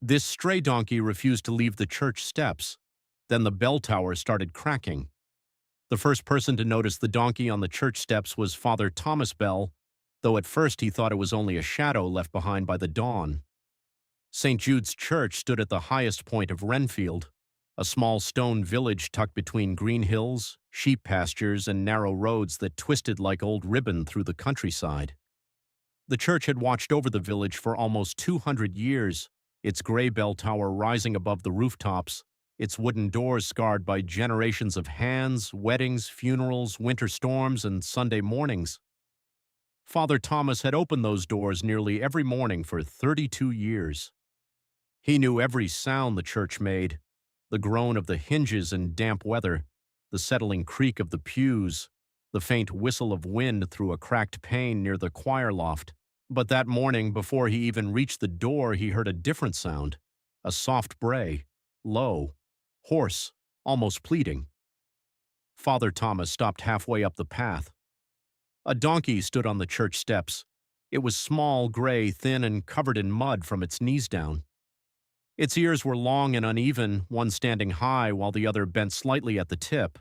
This stray donkey refused to leave the church steps. Then the bell tower started cracking. The first person to notice the donkey on the church steps was Father Thomas Bell, though at first he thought it was only a shadow left behind by the dawn. St. Jude's Church stood at the highest point of Renfield, a small stone village tucked between green hills, sheep pastures, and narrow roads that twisted like old ribbon through the countryside. The church had watched over the village for almost 200 years, its gray bell tower rising above the rooftops, its wooden doors scarred by generations of hands, weddings, funerals, winter storms, and Sunday mornings. Father Thomas had opened those doors nearly every morning for 32 years. He knew every sound the church made, the groan of the hinges in damp weather, the settling creak of the pews, the faint whistle of wind through a cracked pane near the choir loft. But that morning, before he even reached the door, he heard a different sound, a soft bray, low, hoarse, almost pleading. Father Thomas stopped halfway up the path. A donkey stood on the church steps. It was small, gray, thin, and covered in mud from its knees down. Its ears were long and uneven, one standing high while the other bent slightly at the tip.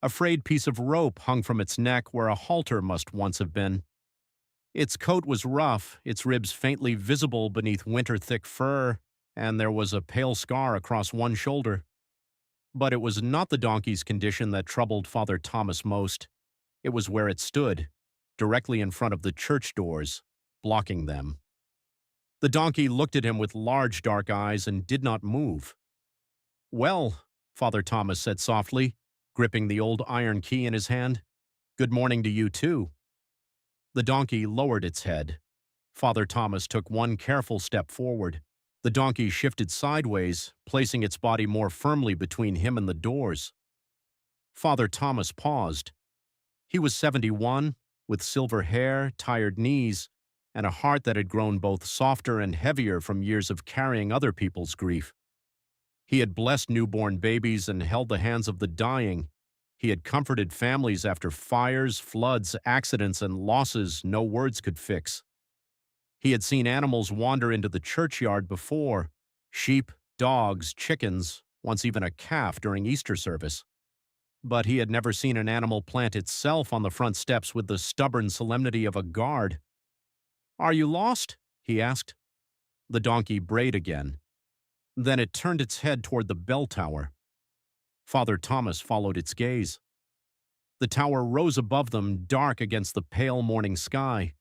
A frayed piece of rope hung from its neck where a halter must once have been. Its coat was rough, its ribs faintly visible beneath winter-thick fur, and there was a pale scar across one shoulder. But it was not the donkey's condition that troubled Father Thomas most. It was where it stood, directly in front of the church doors, blocking them. The donkey looked at him with large dark eyes and did not move. "Well," Father Thomas said softly, gripping the old iron key in his hand, "good morning to you too." The donkey lowered its head. Father Thomas took one careful step forward. The donkey shifted sideways, placing its body more firmly between him and the doors. Father Thomas paused. He was 71, with silver hair, tired knees, and a heart that had grown both softer and heavier from years of carrying other people's grief. He had blessed newborn babies and held the hands of the dying. He had comforted families after fires, floods, accidents, and losses no words could fix. He had seen animals wander into the churchyard before, sheep, dogs, chickens, once even a calf during Easter service. But he had never seen an animal plant itself on the front steps with the stubborn solemnity of a guard. "Are you lost?" he asked. The donkey brayed again. Then it turned its head toward the bell tower. Father Thomas followed its gaze. The tower rose above them, dark against the pale morning sky.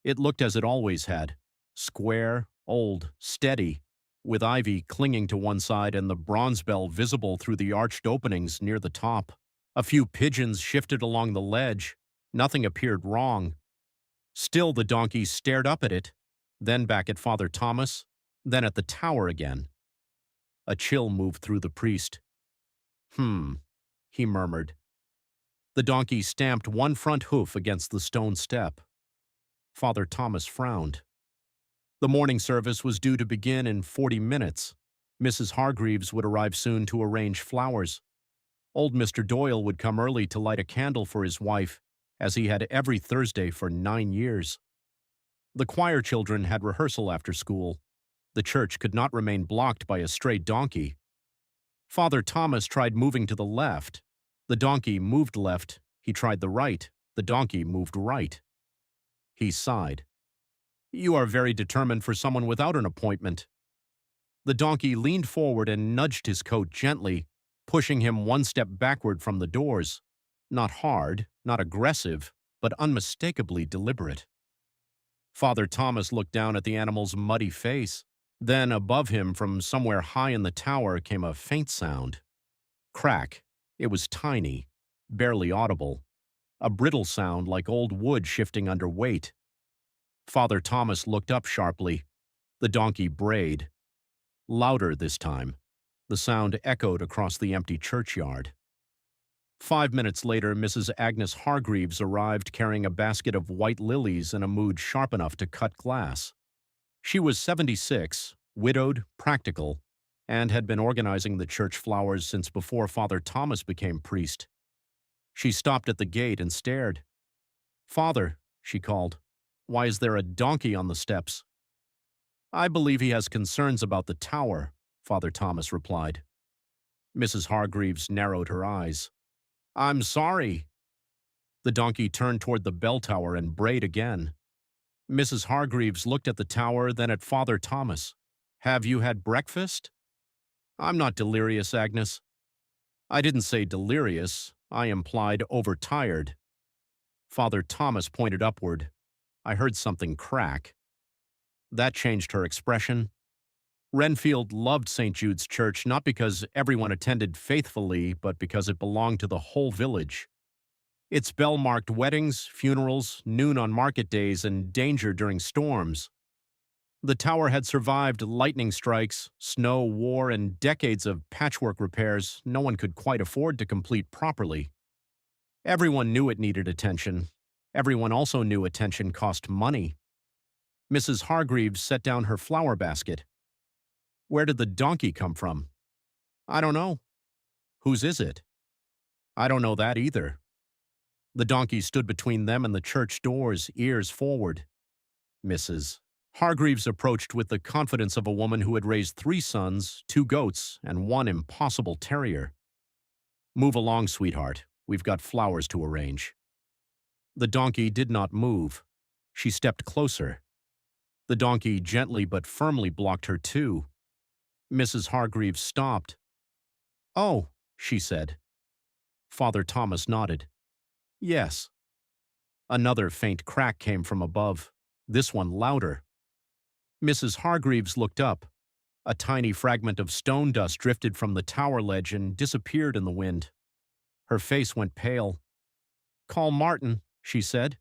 It looked as it always had, square, old, steady, with ivy clinging to one side and the bronze bell visible through the arched openings near the top. A few pigeons shifted along the ledge. Nothing appeared wrong. Still the donkey stared up at it, then back at Father Thomas, then at the tower again. A chill moved through the priest. He murmured. The donkey stamped one front hoof against the stone step. Father Thomas frowned. The morning service was due to begin in 40 minutes. Mrs. Hargreaves would arrive soon to arrange flowers. Old Mr. Doyle would come early to light a candle for his wife, as he had every Thursday for 9 years. The choir children had rehearsal after school. The church could not remain blocked by a stray donkey. Father Thomas tried moving to the left. The donkey moved left. He tried the right. The donkey moved right. He sighed. "You are very determined for someone without an appointment." The donkey leaned forward and nudged his coat gently, pushing him one step backward from the doors. Not hard, not aggressive, but unmistakably deliberate. Father Thomas looked down at the animal's muddy face. Then, above him, from somewhere high in the tower, came a faint sound. Crack. It was tiny, barely audible. A brittle sound like old wood shifting under weight. Father Thomas looked up sharply. The donkey brayed. Louder this time. The sound echoed across the empty churchyard. 5 minutes later, Mrs. Agnes Hargreaves arrived carrying a basket of white lilies in a mood sharp enough to cut glass. She was 76, widowed, practical, and had been organizing the church flowers since before Father Thomas became priest. She stopped at the gate and stared. "Father," she called, "why is there a donkey on the steps?" I believe he has concerns about the tower, Father Thomas replied. Mrs. Hargreaves narrowed her eyes. I'm sorry. The donkey turned toward the bell tower and brayed again. Mrs. Hargreaves looked at the tower, then at Father Thomas. Have you had breakfast? I'm not delirious, Agnes. I didn't say delirious. I implied overtired. Father Thomas pointed upward. I heard something crack. That changed her expression. Renfield loved St. Jude's Church not because everyone attended faithfully, but because it belonged to the whole village. Its bell marked weddings, funerals, noon on market days, and danger during storms. The tower had survived lightning strikes, snow, war, and decades of patchwork repairs no one could quite afford to complete properly. Everyone knew it needed attention. Everyone also knew attention cost money. Mrs. Hargreaves set down her flower basket. Where did the donkey come from? I don't know. Whose is it? I don't know that either. The donkey stood between them and the church doors, ears forward. Mrs. Hargreaves approached with the confidence of a woman who had raised 3 sons, 2 goats, and 1 impossible terrier. Move along, sweetheart. We've got flowers to arrange. The donkey did not move. She stepped closer. The donkey gently but firmly blocked her too. Mrs. Hargreaves stopped. Oh, she said. Father Thomas nodded. Yes. Another faint crack came from above, this one louder. Mrs. Hargreaves looked up. A tiny fragment of stone dust drifted from the tower ledge and disappeared in the wind. Her face went pale. Call Martin, she said.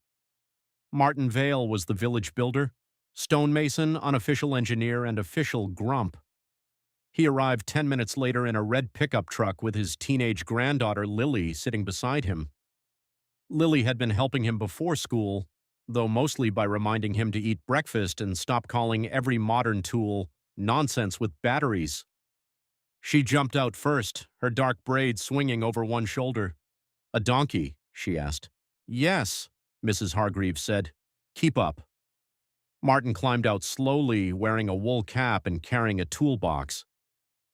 Martin Vale was the village builder, stonemason, unofficial engineer, and official grump. He arrived 10 minutes later in a red pickup truck with his teenage granddaughter Lily sitting beside him. Lily had been helping him before school, though mostly by reminding him to eat breakfast and stop calling every modern tool nonsense with batteries. She jumped out first, her dark braids swinging over one shoulder. A donkey? She asked. Yes, Mrs. Hargreaves said. Keep up. Martin climbed out slowly, wearing a wool cap and carrying a toolbox.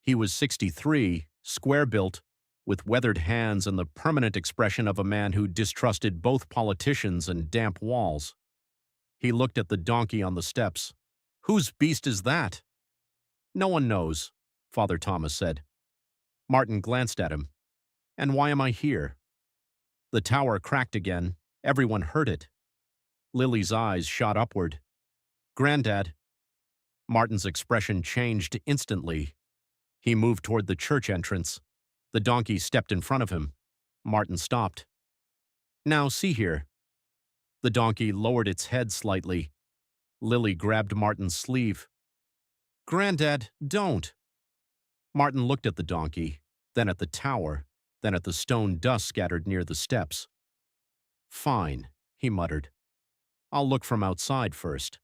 He was 63, square-built, with weathered hands and the permanent expression of a man who distrusted both politicians and damp walls. He looked at the donkey on the steps. Whose beast is that? No one knows, Father Thomas said. Martin glanced at him. And why am I here? The tower cracked again. Everyone heard it. Lily's eyes shot upward. Granddad. Martin's expression changed instantly. He moved toward the church entrance. The donkey stepped in front of him. Martin stopped. Now, see here. The donkey lowered its head slightly. Lily grabbed Martin's sleeve. Granddad, don't. Martin looked at the donkey, then at the tower, then at the stone dust scattered near the steps. Fine, he muttered. I'll look from outside first.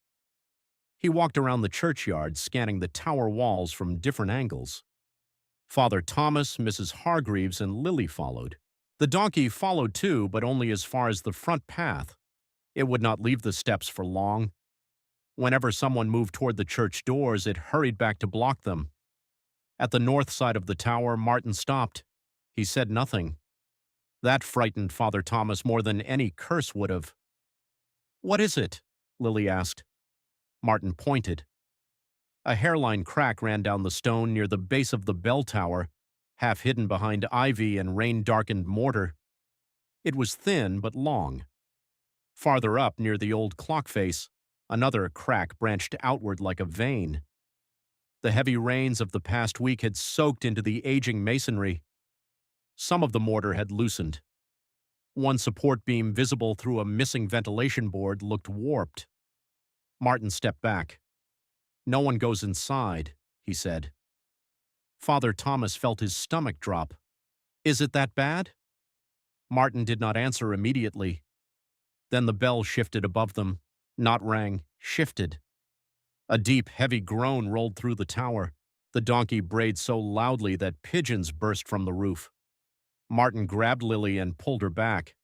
He walked around the churchyard, scanning the tower walls from different angles. Father Thomas, Mrs. Hargreaves, and Lily followed. The donkey followed too, but only as far as the front path. It would not leave the steps for long. Whenever someone moved toward the church doors, it hurried back to block them. At the north side of the tower, Martin stopped. He said nothing. That frightened Father Thomas more than any curse would have. What is it? Lily asked. Martin pointed. A hairline crack ran down the stone near the base of the bell tower, half hidden behind ivy and rain-darkened mortar. It was thin but long. Farther up, near the old clock face, another crack branched outward like a vein. The heavy rains of the past week had soaked into the aging masonry. Some of the mortar had loosened. One support beam visible through a missing ventilation board looked warped. Martin stepped back. No one goes inside, he said. Father Thomas felt his stomach drop. Is it that bad? Martin did not answer immediately. Then the bell shifted above them. Not rang, shifted. A deep, heavy groan rolled through the tower. The donkey brayed so loudly that pigeons burst from the roof. Martin grabbed Lily and pulled her back.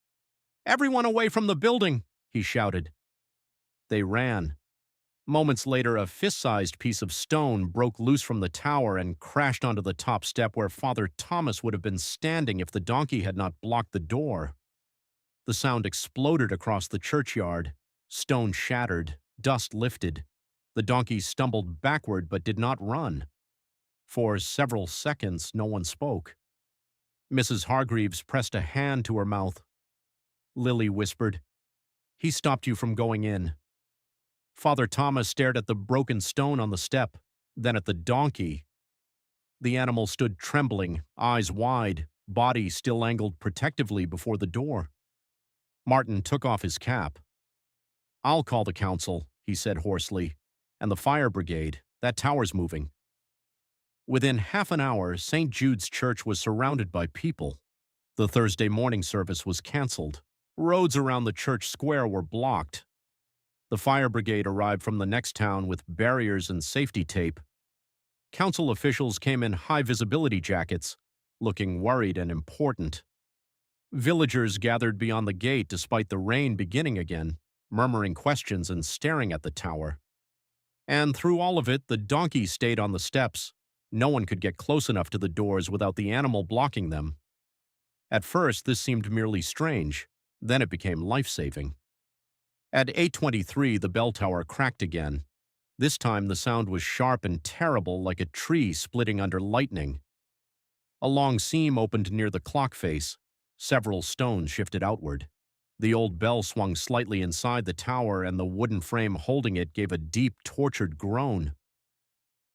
Everyone away from the building, he shouted. They ran. Moments later, a fist-sized piece of stone broke loose from the tower and crashed onto the top step where Father Thomas would have been standing if the donkey had not blocked the door. The sound exploded across the churchyard. Stone shattered, dust lifted. The donkey stumbled backward but did not run. For several seconds, no one spoke. Mrs. Hargreaves pressed a hand to her mouth. Lily whispered, "He stopped you from going in." Father Thomas stared at the broken stone on the step, then at the donkey. The animal stood trembling, eyes wide, body still angled protectively before the door. Martin took off his cap. "I'll call the council," he said hoarsely, "and the fire brigade. That tower's moving." Within half an hour, St. Jude's Church was surrounded by people. The Thursday morning service was canceled. Roads around the church square were blocked. The fire brigade arrived from the next town with barriers and safety tape. Council officials came in high-visibility jackets, looking worried and important. Villagers gathered beyond the gate despite the rain beginning again, murmuring questions and staring at the tower. And through all of it, the donkey stayed on the steps. No one could get close enough to the doors without the animal blocking them. At first, this seemed merely strange. Then it became life-saving. At 8:23, the bell tower cracked again. This time, the sound was sharp and terrible, like a tree splitting under lightning. A long seam opened near the clock face. Several stones shifted outward. The old bell swung slightly inside the tower, and the wooden frame holding it gave a deep, tortured groan.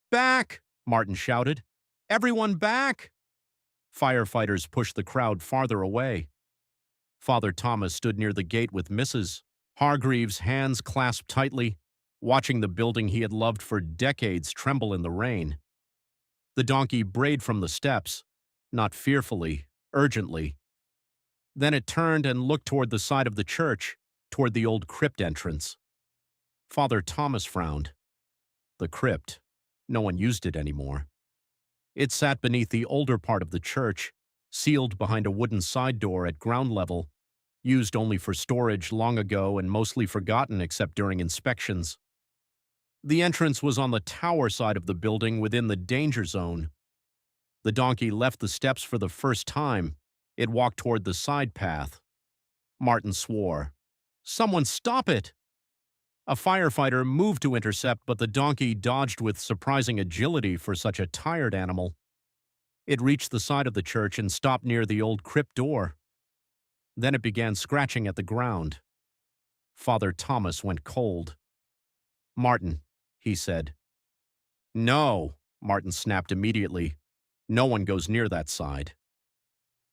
"Back!" Martin shouted. "Everyone back!" Firefighters pushed the crowd farther away. Father Thomas stood near the gate with Mrs. Hargreaves' hands clasped tightly, watching the building he had loved for decades tremble in the rain. The donkey brayed from the steps, not fearfully, urgently. Then it turned and looked toward the side of the church, toward the old crypt entrance. Father Thomas frowned. The crypt. No one used it anymore. It sat beneath the older part of the church, sealed behind a wooden side door at ground level, used only for storage long ago and mostly forgotten except during inspections. The entrance was on the tower side of the building within the danger zone. The donkey left the steps for the first time. It walked toward the side path. Martin swore. "Someone stop it!" A firefighter moved to intercept, but the donkey dodged with surprising agility for such a tired animal. It reached the side of the church and stopped near the old crypt door. Then it began scratching at the ground. Father Thomas went cold. "Martin," he said. "No," Martin snapped immediately. "No one goes near that side."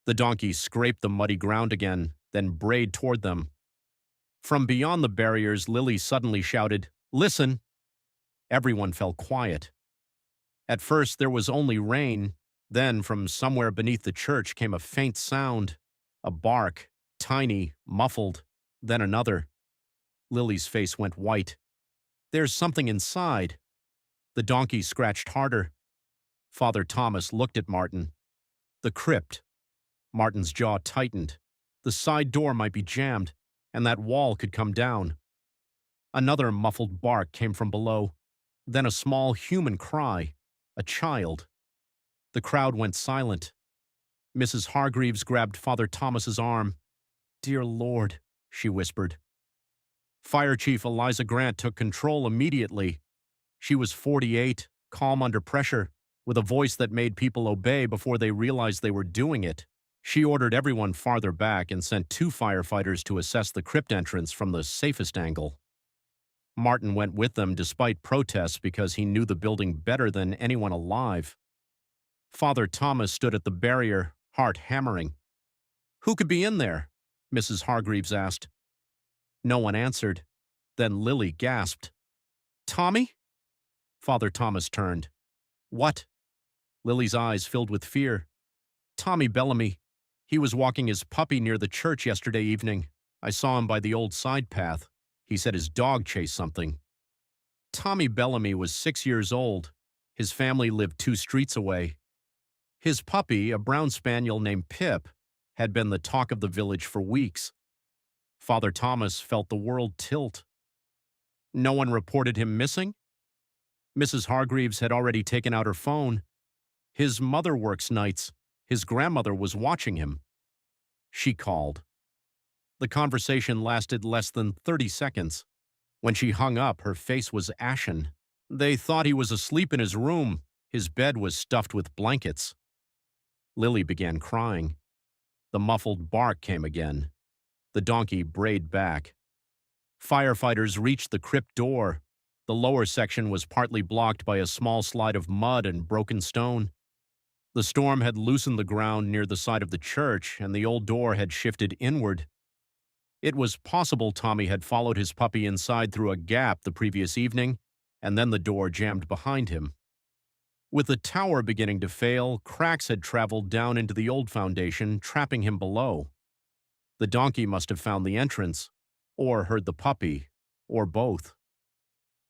The donkey scraped the muddy ground again, then brayed toward them. From beyond the barriers, Lily suddenly shouted, "Listen!" Everyone fell quiet. At first, there was only rain. Then, from somewhere beneath the church came a faint sound, a bark, tiny, muffled, then another. Lily's face went white. "There's something inside." The donkey scratched harder. Father Thomas looked at Martin. The crypt. Martin's jaw tightened. The side door might be jammed, and that wall could come down. Another muffled bark came from below, then a small human cry, a child. The crowd went silent. Mrs. Hargreaves grabbed Father Thomas's arm. "Dear Lord," she whispered. Fire Chief Eliza Grant took control immediately. She was 48, calm under pressure, with a voice that made people obey before they realized they were doing it. She ordered everyone farther back and sent 2 firefighters to assess the crypt entrance from the safest angle. Martin went with them despite protests because he knew the building better than anyone alive. Father Thomas stood at the barrier, heart hammering. "Who could be in there?" Mrs. Hargreaves asked. No one answered. Then Lily gasped. "Tommy?" Father Thomas turned. "What?" Lily's eyes filled with fear. "Tommy Bellamy. He was walking his puppy near the church yesterday evening. I saw him by the old side path. He said his dog chased something." Tommy Bellamy was 6 years old. His family lived 2 streets away. His puppy, a brown spaniel named Pip, had been the talk of the village for weeks. Father Thomas felt the world tilt. No one reported him missing? Mrs. Hargreaves had already taken out her phone. His mother works nights. His grandmother was watching him. She called. The conversation lasted less than 30 seconds. When she hung up, her face was ashen. They thought he was asleep in his room. His bed was stuffed with blankets. Lily began crying. The muffled bark came again. The donkey brayed back. Firefighters reached the crypt door. The lower section was partly blocked by a small slide of mud and broken stone. The storm had loosened the ground near the side of the church, and the old door had shifted inward. It was possible Tommy had followed his puppy inside through a gap the previous evening, and then the door jammed behind him. With the tower beginning to fail, cracks had traveled down into the old foundation, trapping him below. The donkey must have found the entrance, or heard the puppy, or both.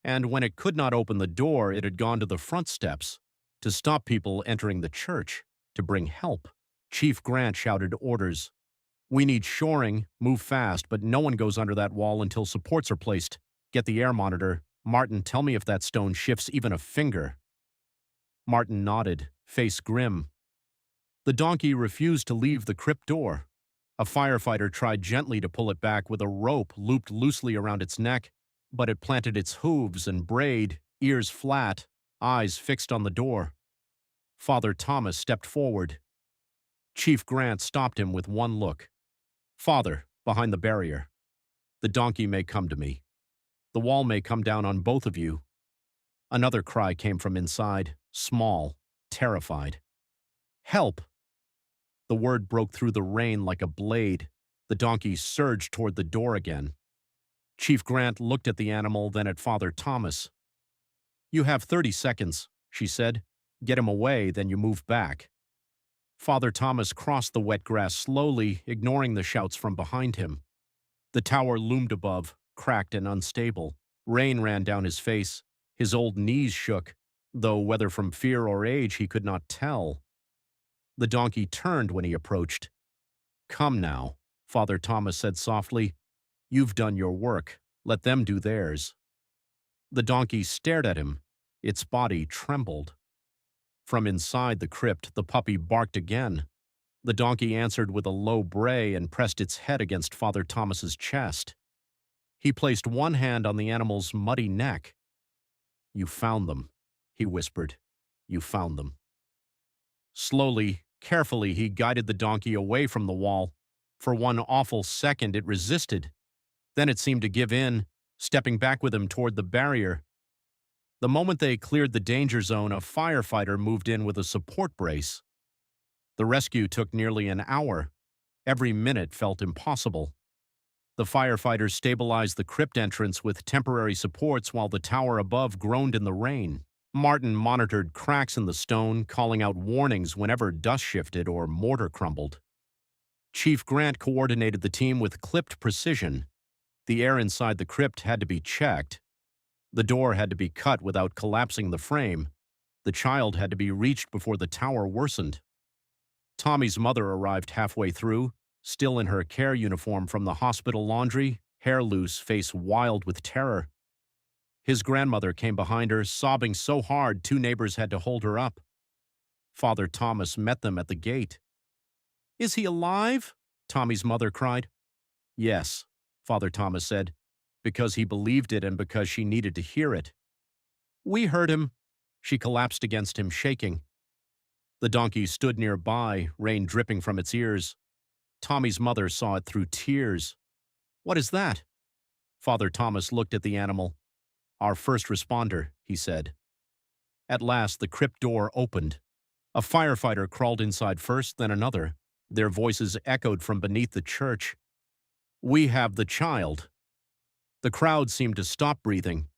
And when it could not open the door, it had gone to the front steps, to stop people entering the church, to bring help. Chief Grant shouted orders. "We need shoring, move fast, but no one goes under that wall until supports are placed. Get the air monitor. Martin, tell me if that stone shifts even a finger." Martin nodded, face grim. The donkey refused to leave the crypt door. A firefighter tried gently to pull it back with a rope looped loosely around its neck, but it planted its hooves and brayed, ears flat, eyes fixed on the door. Father Thomas stepped forward. Chief Grant stopped him with one look. "Father, behind the barrier. The donkey may come to me. The wall may come down on both of you." Another cry came from inside, small, terrified. "Help!" The word broke through the rain like a blade. The donkey surged toward the door again. Chief Grant looked at the animal, then at Father Thomas. "You have 30 seconds, she said. "Get him away, then you move back." Father Thomas crossed the wet grass slowly, ignoring the shouts from behind him. The tower loomed above, cracked and unstable. Rain ran down his face. His old knees shook, though whether from fear or age he could not tell. The donkey turned when he approached. "Come now," Father Thomas said softly. "You've done your work. Let them do theirs." The donkey stared at him. Its body trembled. From inside the crypt, the puppy barked again. The donkey answered with a low bray and pressed its head against Father Thomas's chest. He placed one hand on the animal's muddy neck. "You found them," he whispered. "You found them." Slowly, carefully, he guided the donkey away from the wall. For one awful second, it resisted. Then it seemed to give in, stepping back with him toward the barrier. The moment they cleared the danger zone, a firefighter moved in with a support brace. The rescue took nearly an hour. Every minute felt impossible. The firefighters stabilized the crypt entrance with temporary supports while the tower above groaned in the rain. Martin monitored cracks in the stone, calling out warnings whenever dust shifted or mortar crumbled. Chief Grant coordinated the team with clipped precision. The air inside the crypt had to be checked. The door had to be cut without collapsing the frame. The child had to be reached before the tower worsened. Tommy's mother arrived halfway through, still in her care uniform from the hospital laundry, hair loose, face wild with terror. His grandmother came behind her, sobbing so hard 2 neighbors had to hold her up. Father Thomas met them at the gate. "Is he alive?" Tommy's mother cried. "Yes," Father Thomas said, because he believed it and because she needed to hear it. "We heard him." She collapsed against him, shaking. The donkey stood nearby, rain dripping from its ears. Tommy's mother saw it through tears. "What is that?" Father Thomas looked at the animal. "Our first responder," he said. At last, the crypt door opened. A firefighter crawled inside first, then another. Their voices echoed from beneath the church. "We have the child." The crowd seemed to stop breathing.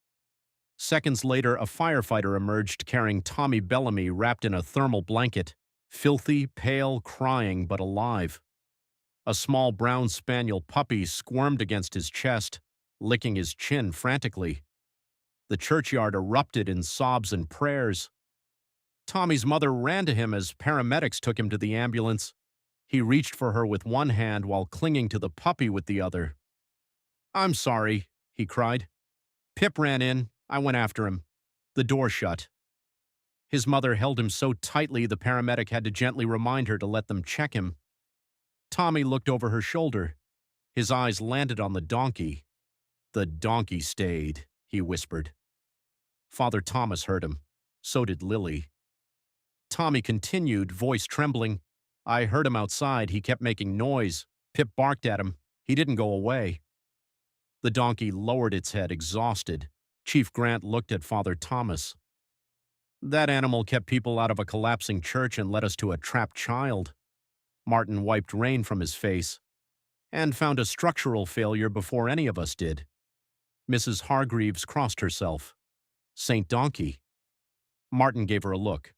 Seconds later, a firefighter emerged carrying Tommy Bellamy wrapped in a thermal blanket, filthy, pale, crying, but alive. A small brown spaniel puppy squirmed against his chest, licking his chin frantically. The churchyard erupted in sobs and prayers. Tommy's mother ran to him as paramedics took him to the ambulance. He reached for her with one hand while clinging to the puppy with the other. "I'm sorry," he cried. Pip ran in. I went after him. The door shut. His mother held him so tightly the paramedic had to gently remind her to let them check him. Tommy looked over her shoulder. His eyes landed on the donkey. The donkey stayed, he whispered. Father Thomas heard him. So did Lily. Tommy continued, voice trembling. I heard him outside. He kept making noise. Pip barked at him. He didn't go away. The donkey lowered its head, exhausted. Chief Grant looked at Father Thomas. That animal kept people out of a collapsing church and led us to a trapped child. Martin wiped rain from his face and found a structural failure before any of us did. Mrs. Hargreaves crossed herself. Saint Donkey. Martin gave her a look.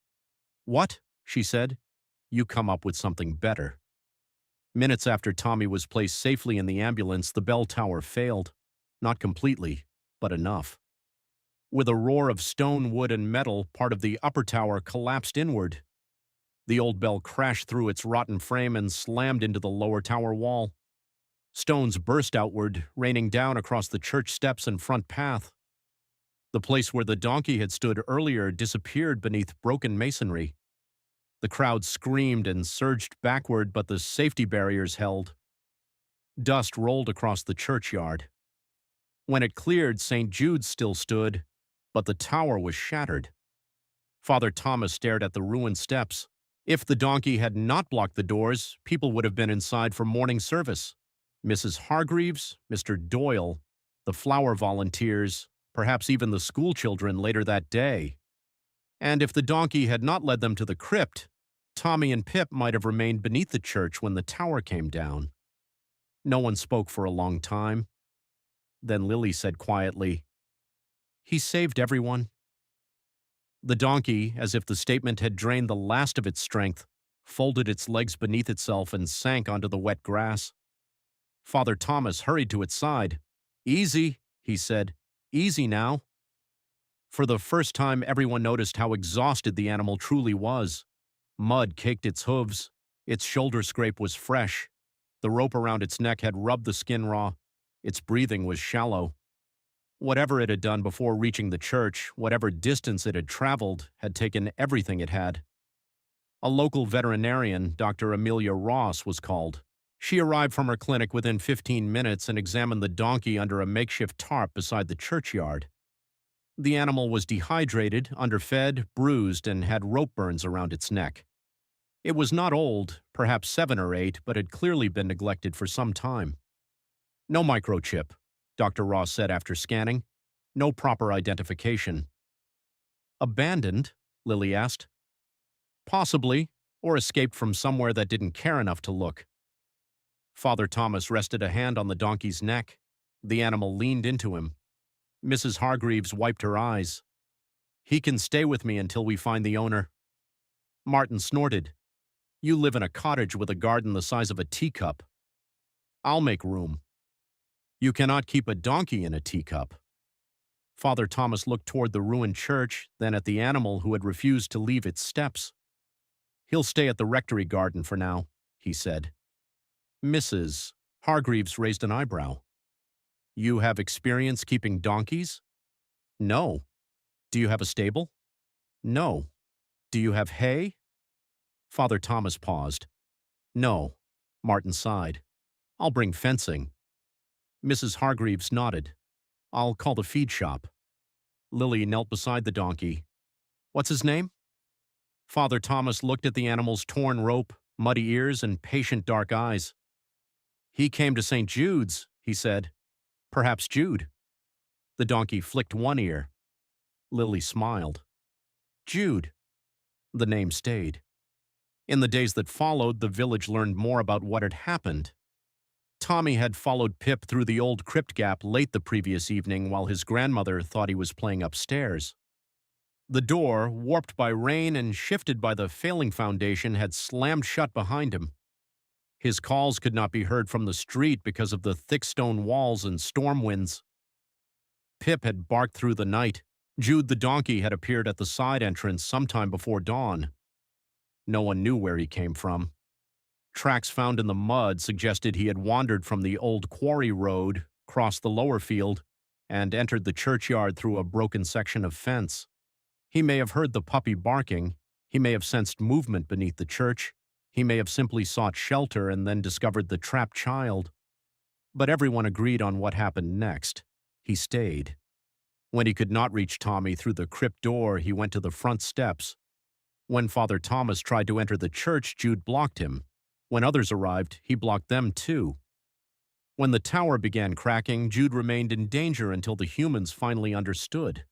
What? She said. You come up with something better. Minutes after Tommy was placed safely in the ambulance, the bell tower failed. Not completely, but enough. With a roar of stone, wood, and metal, part of the upper tower collapsed inward. The old bell crashed through its rotten frame and slammed into the lower tower wall. Stones burst outward, raining down across the church steps and front path. The place where the donkey had stood earlier disappeared beneath broken masonry. The crowd screamed and surged backward, but the safety barriers held. Dust rolled across the churchyard. When it cleared, St. Jude's still stood, but the tower was shattered. Father Thomas stared at the ruined steps. If the donkey had not blocked the doors, people would have been inside for morning service. Mrs. Hargreaves, Mr. Doyle, the flower volunteers, perhaps even the schoolchildren later that day. And if the donkey had not led them to the crypt, Tommy and Pip might have remained beneath the church when the tower came down. No one spoke for a long time. Then Lily said quietly, He saved everyone. The donkey, as if the statement had drained the last of its strength, folded its legs beneath itself and sank onto the wet grass. Father Thomas hurried to its side. Easy, he said. Easy now. For the first time, everyone noticed how exhausted the animal truly was. Mud caked its hooves. Its shoulder scrape was fresh. The rope around its neck had rubbed the skin raw. Its breathing was shallow. Whatever it had done before reaching the church, whatever distance it had traveled, had taken everything it had. A local veterinarian, Dr. Amelia Ross, was called. She arrived from her clinic within 15 minutes and examined the donkey under a makeshift tarp beside the churchyard. The animal was dehydrated, underfed, bruised, and had rope burns around its neck. It was not old, perhaps 7 or 8, but had clearly been neglected for some time. No microchip, Dr. Ross said after scanning. No proper identification. Abandoned? Lily asked. Possibly, or escaped from somewhere that didn't care enough to look. Father Thomas rested a hand on the donkey's neck. The animal leaned into him. Mrs. Hargreaves wiped her eyes. He can stay with me until we find the owner. Martin snorted. You live in a cottage with a garden the size of a teacup. I'll make room. You cannot keep a donkey in a teacup. Father Thomas looked toward the ruined church, then at the animal who had refused to leave its steps. He'll stay at the rectory garden for now, he said. Mrs. Hargreaves raised an eyebrow. You have experience keeping donkeys? No. Do you have a stable? No. Do you have hay? Father Thomas paused. No. Martin sighed. I'll bring fencing. Mrs. Hargreaves nodded. I'll call the feed shop. Lily knelt beside the donkey. What's his name? Father Thomas looked at the animal's torn rope, muddy ears, and patient dark eyes. He came to St. Jude's, he said. Perhaps Jude. The donkey flicked one ear. Lily smiled. Jude. The name stayed. In the days that followed, the village learned more about what had happened. Tommy had followed Pip through the old crypt gap late the previous evening while his grandmother thought he was playing upstairs. The door, warped by rain and shifted by the failing foundation, had slammed shut behind him. His calls could not be heard from the street because of the thick stone walls and storm winds. Pip had barked through the night. Jude the donkey had appeared at the side entrance sometime before dawn. No one knew where he came from. Tracks found in the mud suggested he had wandered from the old quarry road, crossed the lower field, and entered the churchyard through a broken section of fence. He may have heard the puppy barking, he may have sensed movement beneath the church, he may have simply sought shelter and then discovered the trapped child. But everyone agreed on what happened next. He stayed. When he could not reach Tommy through the crypt door, he went to the front steps. When Father Thomas tried to enter the church, Jude blocked him. When others arrived, he blocked them too. When the tower began cracking, Jude remained in danger until the humans finally understood.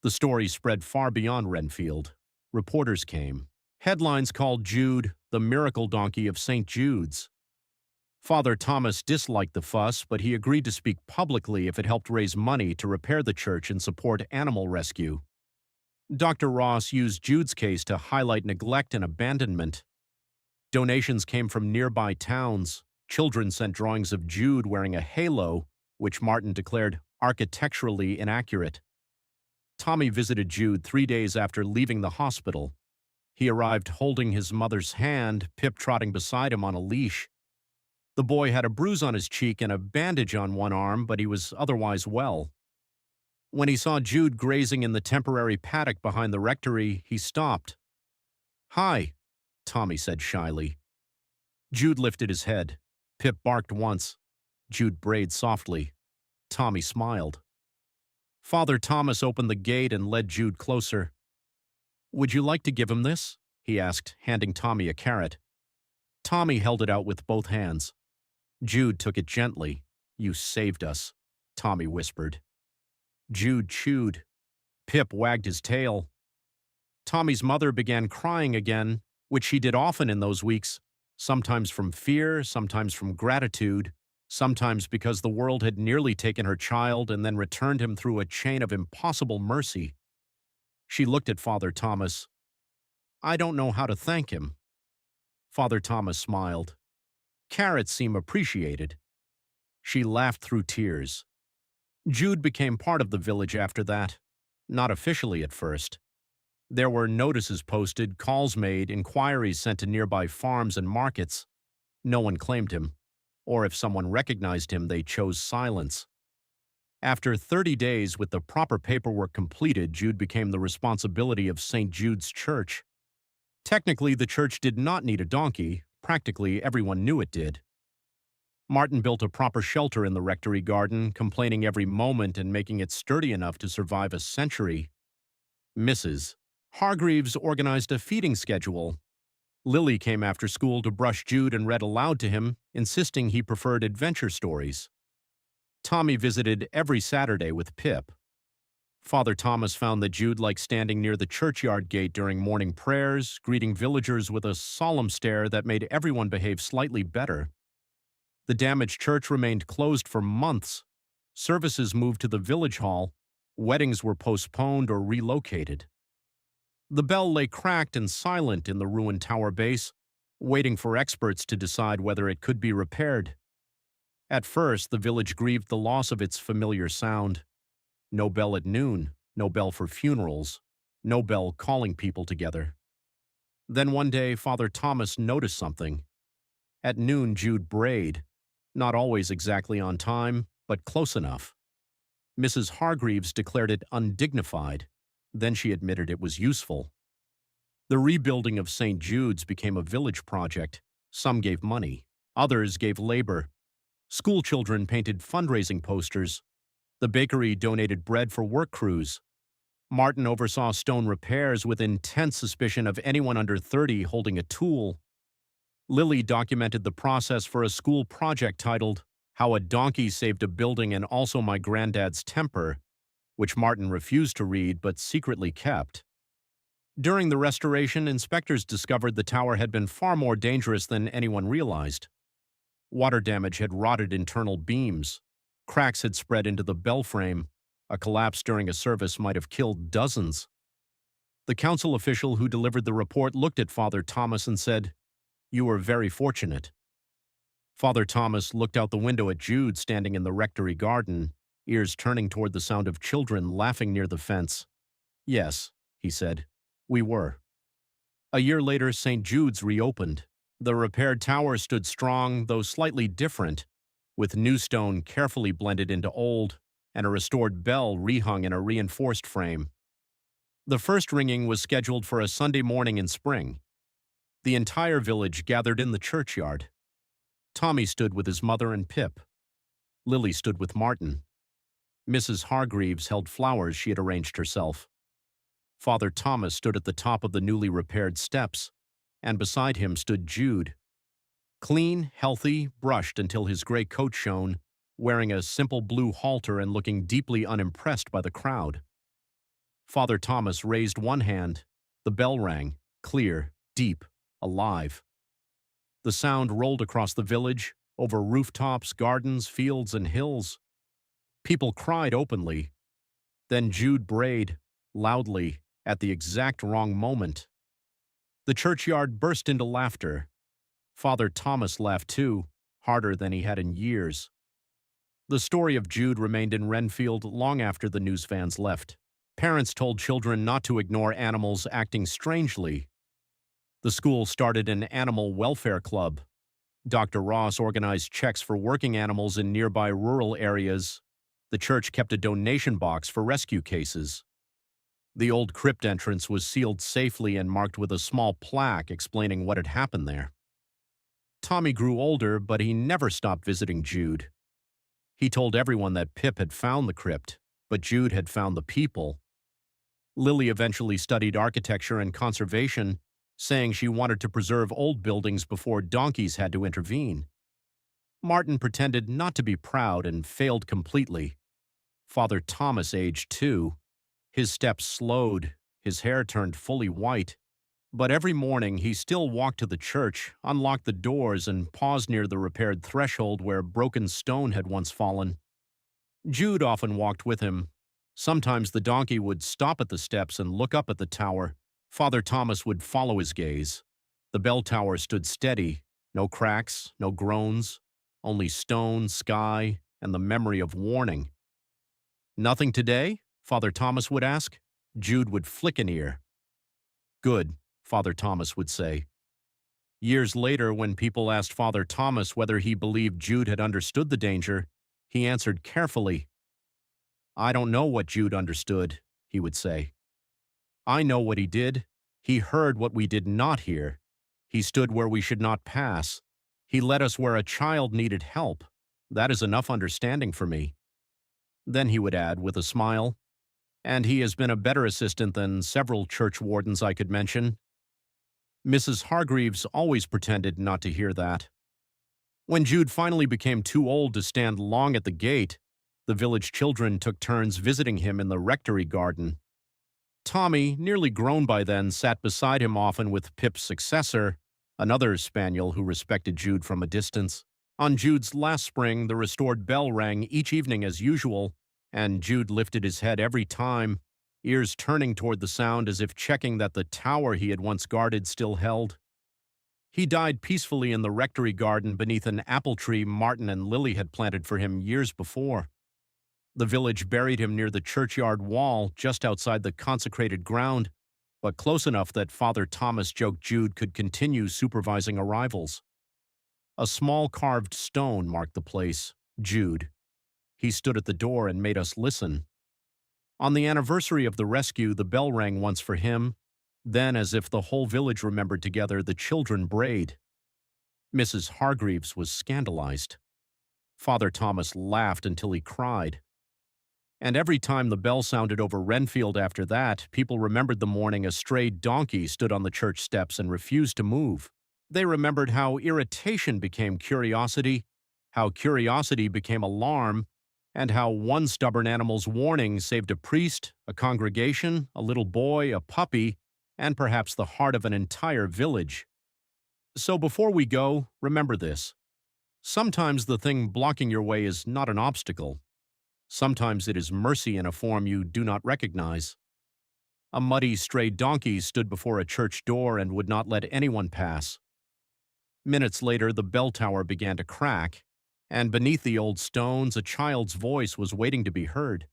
The story spread far beyond Renfield. Reporters came. Headlines called Jude the miracle donkey of St. Jude's. Father Thomas disliked the fuss, but he agreed to speak publicly if it helped raise money to repair the church and support animal rescue. Dr. Ross used Jude's case to highlight neglect and abandonment. Donations came from nearby towns. Children sent drawings of Jude wearing a halo, which Martin declared architecturally inaccurate. Tommy visited Jude 3 days after leaving the hospital. He arrived holding his mother's hand, Pip trotting beside him on a leash. The boy had a bruise on his cheek and a bandage on one arm, but he was otherwise well. When he saw Jude grazing in the temporary paddock behind the rectory, he stopped. "Hi," Tommy said shyly. Jude lifted his head. Pip barked once. Jude brayed softly. Tommy smiled. Father Thomas opened the gate and led Jude closer. "Would you like to give him this?" he asked, handing Tommy a carrot. Tommy held it out with both hands. Jude took it gently. "You saved us," Tommy whispered. Jude chewed. Pip wagged his tail. Tommy's mother began crying again, which she did often in those weeks, sometimes from fear, sometimes from gratitude, sometimes because the world had nearly taken her child and then returned him through a chain of impossible mercy. She looked at Father Thomas. "I don't know how to thank him." Father Thomas smiled. "Carrots seem appreciated." She laughed through tears. Jude became part of the village after that, not officially at first. There were notices posted, calls made, inquiries sent to nearby farms and markets. No one claimed him, or if someone recognized him, they chose silence. After 30 days with the proper paperwork completed, Jude became the responsibility of St. Jude's Church. Technically, the church did not need a donkey. Practically, everyone knew it did. Martin built a proper shelter in the rectory garden, complaining every moment and making it sturdy enough to survive a century. Mrs. Hargreaves organized a feeding schedule. Lily came after school to brush Jude and read aloud to him, insisting he preferred adventure stories. Tommy visited every Saturday with Pip. Father Thomas found that Jude liked standing near the churchyard gate during morning prayers, greeting villagers with a solemn stare that made everyone behave slightly better. The damaged church remained closed for months. Services moved to the village hall. Weddings were postponed or relocated. The bell lay cracked and silent in the ruined tower base, waiting for experts to decide whether it could be repaired. At first, the village grieved the loss of its familiar sound. No bell at noon, no bell for funerals, no bell calling people together. Then one day, Father Thomas noticed something. At noon, Jude brayed, not always exactly on time, but close enough. Mrs. Hargreaves declared it undignified. Then she admitted it was useful. The rebuilding of St. Jude's became a village project. Some gave money, others gave labor. School children painted fundraising posters. The bakery donated bread for work crews. Martin oversaw stone repairs with intense suspicion of anyone under 30 holding a tool. Lily documented the process for a school project titled, "How a Donkey Saved a Building and Also My Granddad's Temper," which Martin refused to read but secretly kept. During the restoration, inspectors discovered the tower had been far more dangerous than anyone realized. Water damage had rotted internal beams. Cracks had spread into the bell frame. A collapse during a service might have killed dozens. The council official who delivered the report looked at Father Thomas and said, "You were very fortunate." Father Thomas looked out the window at Jude standing in the rectory garden, ears turning toward the sound of children laughing near the fence. "Yes," he said, "we were." A year later, St. Jude's reopened. The repaired tower stood strong, though slightly different, with new stone carefully blended into old. and a restored bell rehung in a reinforced frame. The first ringing was scheduled for a Sunday morning in spring. The entire village gathered in the churchyard. Tommy stood with his mother and Pip. Lily stood with Martin. Mrs. Hargreaves held flowers she had arranged herself. Father Thomas stood at the top of the newly repaired steps, and beside him stood Jude. Clean, healthy, brushed until his gray coat shone, wearing a simple blue halter and looking deeply unimpressed by the crowd. Father Thomas raised one hand. The bell rang, clear, deep, alive. The sound rolled across the village, over rooftops, gardens, fields, and hills. People cried openly. Then Jude brayed, loudly, at the exact wrong moment. The churchyard burst into laughter. Father Thomas laughed too, harder than he had in years. The story of Jude remained in Renfield long after the news vans left. Parents told children not to ignore animals acting strangely. The school started an animal welfare club. Dr. Ross organized checks for working animals in nearby rural areas. The church kept a donation box for rescue cases. The old crypt entrance was sealed safely and marked with a small plaque explaining what had happened there. Tommy grew older, but he never stopped visiting Jude. He told everyone that Pip had found the crypt, but Jude had found the people. Lily eventually studied architecture and conservation, saying she wanted to preserve old buildings before donkeys had to intervene. Martin pretended not to be proud and failed completely. Father Thomas aged too. His steps slowed, his hair turned fully white. But every morning he still walked to the church, unlocked the doors, and paused near the repaired threshold where broken stone had once fallen. Jude often walked with him. Sometimes the donkey would stop at the steps and look up at the tower. Father Thomas would follow his gaze. The bell tower stood steady, no cracks, no groans, only stone, sky, and the memory of warning. "Nothing today?" Father Thomas would ask. Jude would flick an ear. "Good," Father Thomas would say. Years later, when people asked Father Thomas whether he believed Jude had understood the danger, he answered carefully. "I don't know what Jude understood," he would say. "I know what he did. He heard what we did not hear. He stood where we should not pass. He led us where a child needed help. That is enough understanding for me." Then he would add, with a smile, "And he has been a better assistant than several church wardens I could mention." Mrs. Hargreaves always pretended not to hear that. When Jude finally became too old to stand long at the gate, the village children took turns visiting him in the rectory garden. Tommy, nearly grown by then, sat beside him often with Pip's successor, another spaniel who respected Jude from a distance. On Jude's last spring, the restored bell rang each evening as usual, and Jude lifted his head every time, ears turning toward the sound as if checking that the tower he had once guarded still held. He died peacefully in the rectory garden beneath an apple tree Martin and Lily had planted for him years before. The village buried him near the churchyard wall just outside the consecrated ground, but close enough that Father Thomas joked Jude could continue supervising arrivals. A small carved stone marked the place, Jude. He stood at the door and made us listen. On the anniversary of the rescue, the bell rang once for him. Then, as if the whole village remembered together, the children brayed. Mrs. Hargreaves was scandalized. Father Thomas laughed until he cried. And every time the bell sounded over Renfield after that, people remembered the morning a stray donkey stood on the church steps and refused to move. They remembered how irritation became curiosity, how curiosity became alarm, and how one stubborn animal's warning saved a priest, a congregation, a little boy, a puppy, and perhaps the heart of an entire village. So before we go, remember this. Sometimes the thing blocking your way is not an obstacle. Sometimes it is mercy in a form you do not recognize. A muddy, stray donkey stood before a church door and would not let anyone pass. Minutes later, the bell tower began to crack, and beneath the old stones, a child's voice was waiting to be heard.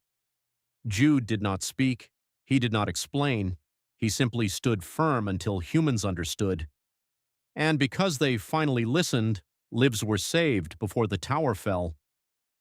Jude did not speak. He did not explain. He simply stood firm until humans understood. And because they finally listened, lives were saved before the tower fell.